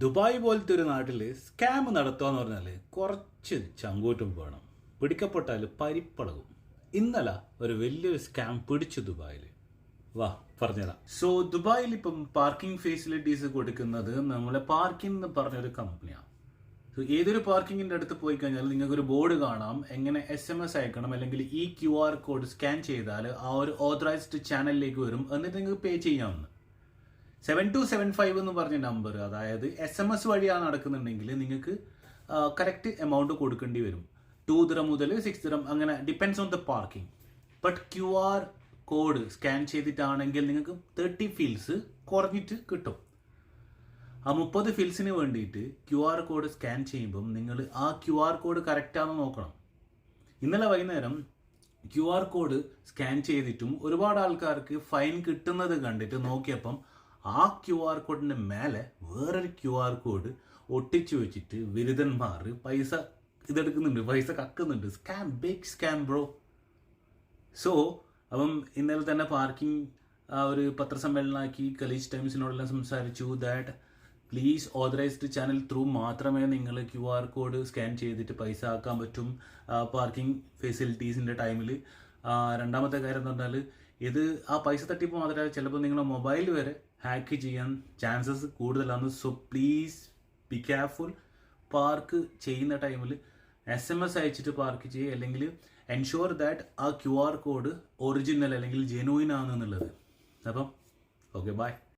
Dubai പോലത്തെ ഒരു നാട്ടിൽ സ്കാം നടത്തുക എന്ന് പറഞ്ഞാൽ കുറച്ച് ചങ്കൂറ്റം വേണം. പിടിക്കപ്പെട്ടാൽ പരിപ്പളകും. ഇന്നലെ ഒരു വലിയൊരു സ്കാം പിടിച്ചു ദുബായിൽ. വാ പറഞ്ഞുതരാം. സോ ദുബായിൽ ഇപ്പം പാർക്കിംഗ് ഫെസിലിറ്റീസ് കൊടുക്കുന്നത് നമ്മളെ പാർക്കിംഗ് എന്ന് പറഞ്ഞൊരു കമ്പനിയാണ്. സോ ഏതൊരു പാർക്കിങ്ങിന്റെ അടുത്ത് പോയി കഴിഞ്ഞാൽ നിങ്ങൾക്ക് ഒരു ബോർഡ് കാണാം, എങ്ങനെ SMS അയക്കണം, അല്ലെങ്കിൽ ഈ QR കോഡ് സ്കാൻ ചെയ്താൽ ആ ഒരു ഓതറൈസ്ഡ് ചാനലിലേക്ക് വരും, എന്നിട്ട് നിങ്ങൾക്ക് പേ ചെയ്യാമെന്ന്. 7275 എന്ന് പറഞ്ഞ നമ്പർ, അതായത് SMS വഴിയാണ് നടക്കുന്നുണ്ടെങ്കിൽ നിങ്ങൾക്ക് കറക്റ്റ് എമൗണ്ട് കൊടുക്കേണ്ടി വരും. 2 ദിറം മുതൽ 6 ദിറം, അങ്ങനെ depends on the parking. But QR code scan ചെയ്തിട്ടാണെങ്കിൽ നിങ്ങൾക്ക് 30 ഫീൽസ് കുറഞ്ഞിട്ട് കിട്ടും. ആ 30 ഫീൽസിന് വേണ്ടിയിട്ട് QR കോഡ് സ്കാൻ ചെയ്യുമ്പം നിങ്ങൾ ആ QR കോഡ് കറക്റ്റാണെന്ന് നോക്കണം. ഇന്നലെ വൈകുന്നേരം QR കോഡ് സ്കാൻ ചെയ്തിട്ടും ഒരുപാട് ആൾക്കാർക്ക് ഫൈൻ കിട്ടുന്നത് കണ്ടിട്ട് നോക്കിയപ്പം ആ QR കോഡിന്റെ മേലെ വേറൊരു QR കോഡ് ഒട്ടിച്ചു വെച്ചിട്ട് ബിരുദന്മാർ പൈസ ഇതെടുക്കുന്നുണ്ട്, പൈസ കക്കുന്നുണ്ട്. Scam, big scam bro. So അപ്പം ഇന്നലെ തന്നെ പാർക്കിംഗ് ഒരു പത്രസമ്മേളനമാക്കി ഖലീജ് ടൈംസിനോടെല്ലാം സംസാരിച്ചു that please authorised channel through മാത്രമേ നിങ്ങൾ QR കോഡ് സ്കാൻ ചെയ്തിട്ട് പൈസ ആക്കാൻ പറ്റും പാർക്കിംഗ് ഫെസിലിറ്റീസിൻ്റെ ടൈമിൽ. രണ്ടാമത്തെ കാര്യം എന്ന് പറഞ്ഞാൽ ഇത് ആ പൈസ തട്ടിപ്പ് മാത്രമല്ല, ചിലപ്പോൾ നിങ്ങളുടെ മൊബൈൽ വരെ ഹാക്ക് ചെയ്യാൻ ചാൻസസ് കൂടുതലാണ്. So please be careful. Park ചെയ്യുന്ന ടൈമിൽ SMS അയച്ചിട്ട് പാർക്ക് ചെയ്യുക, അല്ലെങ്കിൽ എൻഷുവർ ദാറ്റ് ആ QR കോഡ് ഒറിജിനൽ അല്ലെങ്കിൽ ജെനുവിൻ ആണെന്നുള്ളത്. അപ്പം ഓക്കെ, ബൈ.